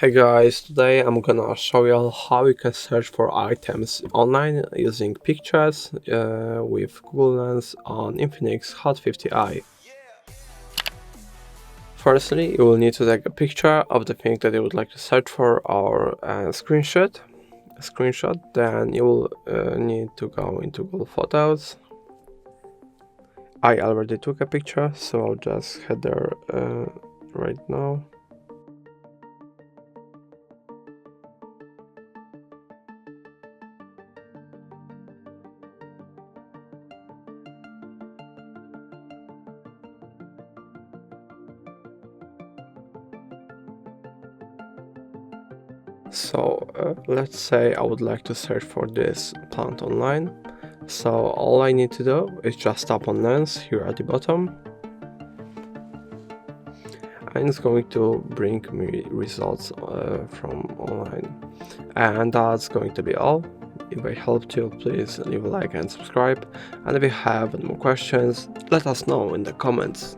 Hey guys, today I'm gonna show you how you can search for items online using pictures with Google Lens on Infinix Hot 50i. Firstly, you will need to take a picture of the thing that you would like to search for or screenshot. Then you will need to go into Google Photos. I already took a picture, so I'll just head there right now. So let's say I would like to search for this plant online. So all I need to do is just tap on Lens here at the bottom, and it's going to bring me results from online. And that's going to be all. If I helped you, please leave a like and subscribe. And if you have any more questions, let us know in the comments.